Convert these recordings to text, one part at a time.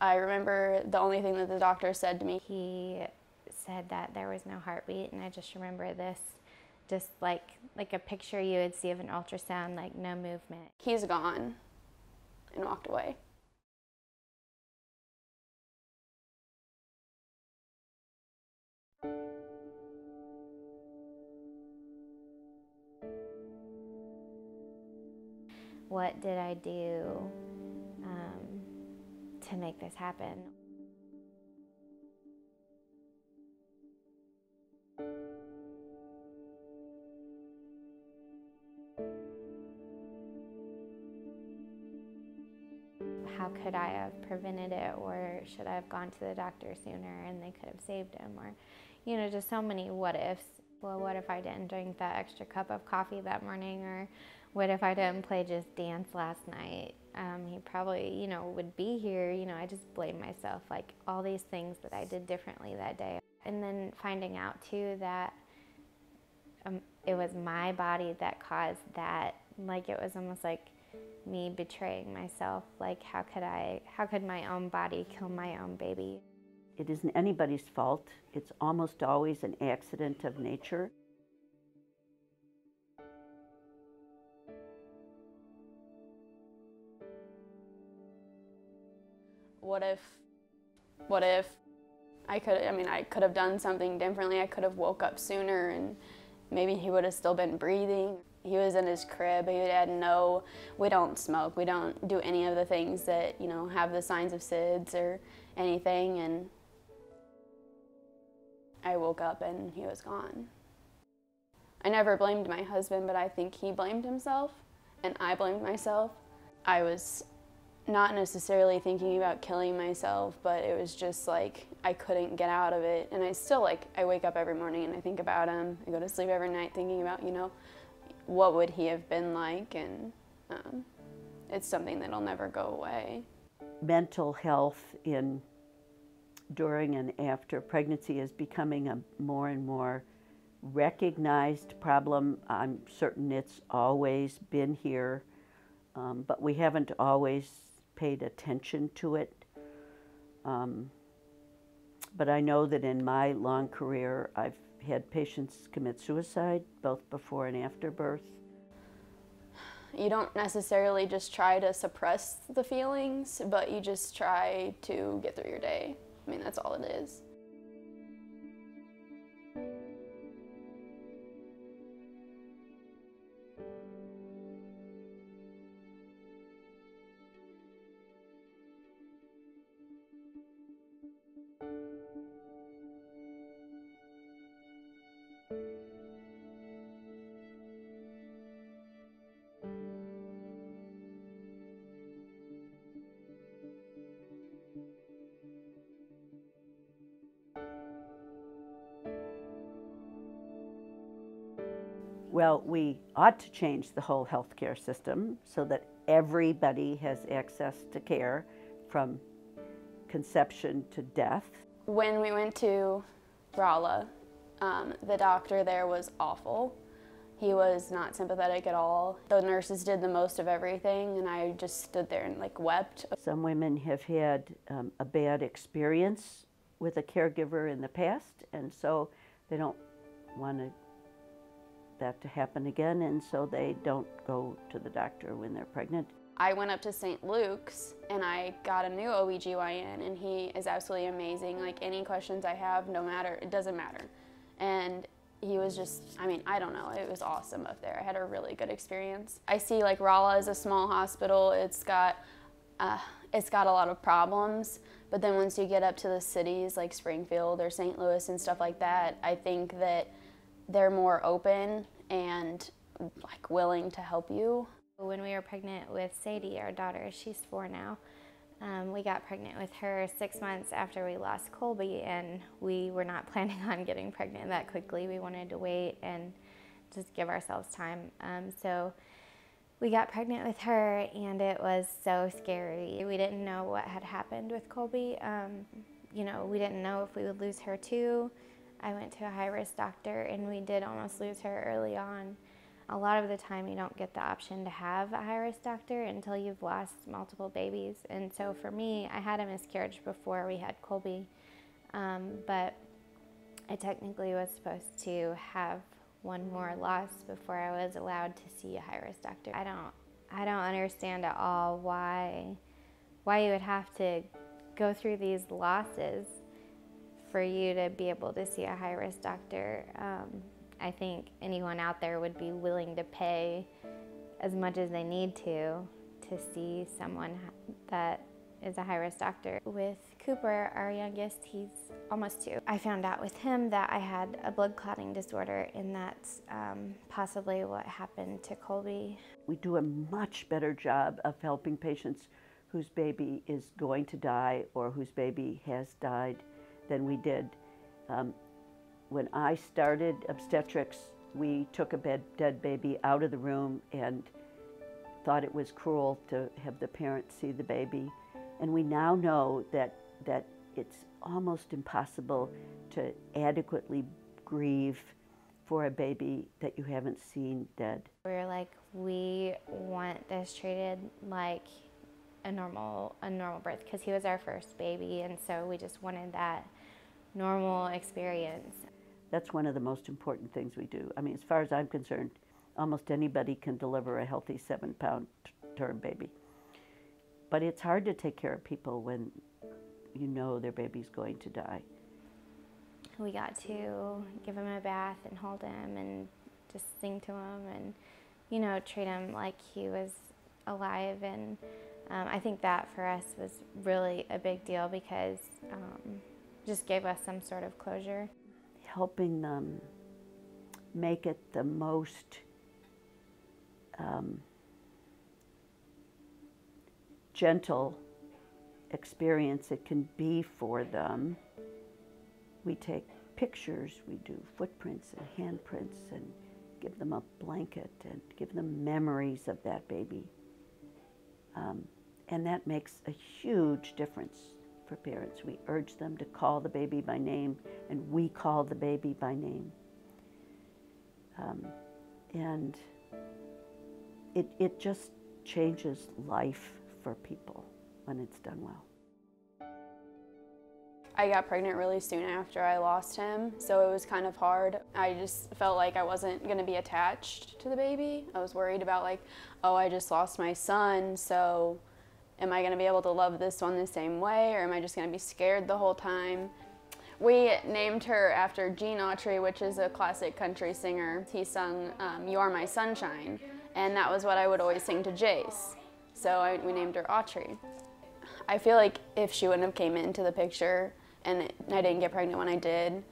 I remember the only thing that the doctor said to me. He said that there was no heartbeat, and I just remember this, just like a picture you would see of an ultrasound, like no movement. He's gone, and walked away. What did I do to make this happen? How could I have prevented it, or should I have gone to the doctor sooner and they could have saved him? Or, you know, just so many what ifs. Well, what if I didn't drink that extra cup of coffee that morning? Or what if I didn't play Just Dance last night? He probably, you know, would be here. You know, I just blame myself, like all these things that I did differently that day. And then finding out too that it was my body that caused that. Like it was almost like me betraying myself. Like how could my own body kill my own baby? It isn't anybody's fault. It's almost always an accident of nature. What if I could have done something differently. I could have woke up sooner and maybe he would have still been breathing. He was in his crib. He had we don't smoke. We don't do any of the things that, you know, have the signs of SIDS or anything. And I woke up and he was gone. I never blamed my husband, but I think he blamed himself and I blamed myself. I was not necessarily thinking about killing myself, but it was just like I couldn't get out of it. And I still, I wake up every morning and I think about him. I go to sleep every night thinking about, you know, what would he have been like, and it's something that'll never go away. Mental health during and after pregnancy is becoming a more and more recognized problem. I'm certain it's always been here, but we haven't always paid attention to it. But I know that in my long career, I've had patients commit suicide, both before and after birth. You don't necessarily just try to suppress the feelings, but you just try to get through your day. I mean, that's all it is. Well, we ought to change the whole healthcare system so that everybody has access to care from conception to death. When we went to Rolla, the doctor there was awful. He was not sympathetic at all. The nurses did the most of everything, and I just stood there and wept. Some women have had a bad experience with a caregiver in the past, and so they don't want that to happen again, and so they don't go to the doctor when they're pregnant. I went up to St. Luke's and I got a new OB/GYN, and he is absolutely amazing. Like, any questions I have, no matter, it doesn't matter. And he was just, I don't know, it was awesome up there. I had a really good experience. I see Rolla is a small hospital. It's got a lot of problems, but then once you get up to the cities like Springfield or St. Louis and stuff like that, I think that they're more open and willing to help you. When we were pregnant with Sadie, our daughter, she's 4 now, we got pregnant with her 6 months after we lost Colby, and we were not planning on getting pregnant that quickly. We wanted to wait and just give ourselves time. So we got pregnant with her, and it was so scary. We didn't know what had happened with Colby. You know, we didn't know if we would lose her too. I went to a high-risk doctor, and we did almost lose her early on. A lot of the time you don't get the option to have a high-risk doctor until you've lost multiple babies. And so for me, I had a miscarriage before we had Colby, but I technically was supposed to have one more loss before I was allowed to see a high-risk doctor. I don't understand at all why you would have to go through these losses for you to be able to see a high-risk doctor. I think anyone out there would be willing to pay as much as they need to see someone that is a high-risk doctor. With Cooper, our youngest, he's almost 2. I found out with him that I had a blood clotting disorder, and that's possibly what happened to Colby. We do a much better job of helping patients whose baby is going to die or whose baby has died than we did. When I started obstetrics, we took a dead baby out of the room and thought it was cruel to have the parent see the baby. And we now know that it's almost impossible to adequately grieve for a baby that you haven't seen dead. We were like, we want this treated like a normal birth, because he was our first baby, and so we just wanted that normal experience. That's one of the most important things we do. I mean, as far as I'm concerned, almost anybody can deliver a healthy 7-pound term baby. But it's hard to take care of people when you know their baby's going to die. We got to give him a bath and hold him and just sing to him and, you know, treat him like he was alive. And I think that for us was really a big deal because just gave us some sort of closure. Helping them make it the most gentle experience it can be for them. We take pictures, we do footprints and handprints and give them a blanket and give them memories of that baby. And that makes a huge difference for parents. We urge them to call the baby by name, and we call the baby by name. And it just changes life for people when it's done well. I got pregnant really soon after I lost him, so it was kind of hard. I just felt like I wasn't going to be attached to the baby. I was worried about like, oh, I just lost my son, so am I going to be able to love this one the same way, or am I just going to be scared the whole time? We named her after Gene Autry, which is a classic country singer. He sung You Are My Sunshine, and that was what I would always sing to Jace. So we named her Autry. I feel like if she wouldn't have came into the picture and I didn't get pregnant when I did,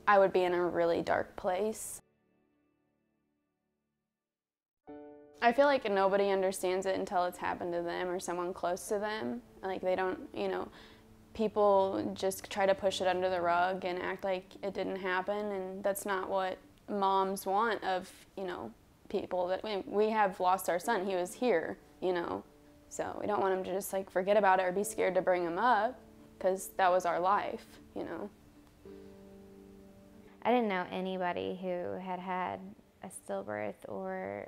I would be in a really dark place. I feel like nobody understands it until it's happened to them or someone close to them. Like they don't, you know, people just try to push it under the rug and act like it didn't happen, and that's not what moms want of, you know, people that we have lost our son. He was here, you know, so we don't want him to just like forget about it or be scared to bring him up, because that was our life, you know. I didn't know anybody who had had a stillbirth or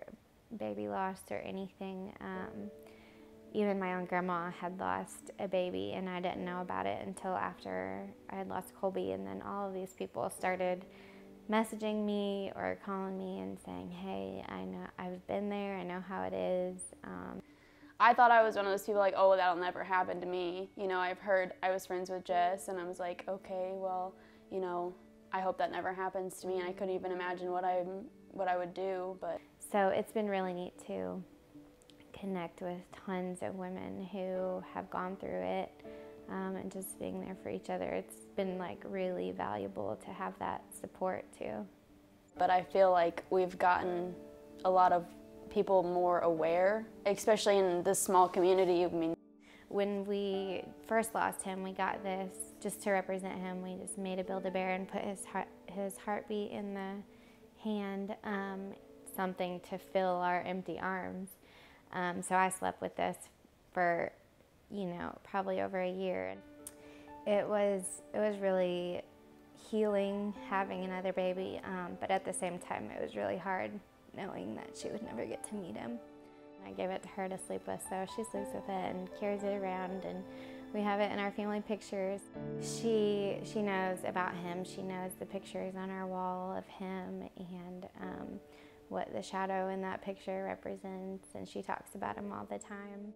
baby loss or anything. Even my own grandma had lost a baby, and I didn't know about it until after I had lost Colby. And then all of these people started messaging me or calling me and saying, hey, I know I've been there, I know how it is. I thought I was one of those people like, oh, that'll never happen to me. You know, I've heard, I was friends with Jess, and I was like, okay, well, you know, I hope that never happens to me. And I couldn't even imagine what I would do, but. So it's been really neat to connect with tons of women who have gone through it, and just being there for each other. It's been like really valuable to have that support too. But I feel like we've gotten a lot of people more aware, especially in this small community. I mean, when we first lost him, we got this, just to represent him, we just made a Build-A-Bear and put his heartbeat in the hand, something to fill our empty arms. So I slept with this for, you know, probably over a year. It was really healing having another baby, but at the same time it was really hard knowing that she would never get to meet him. I gave it to her to sleep with, so she sleeps with it and carries it around, and we have it in our family pictures. She knows about him. She knows the pictures on our wall of him and what the shadow in that picture represents, and she talks about him all the time.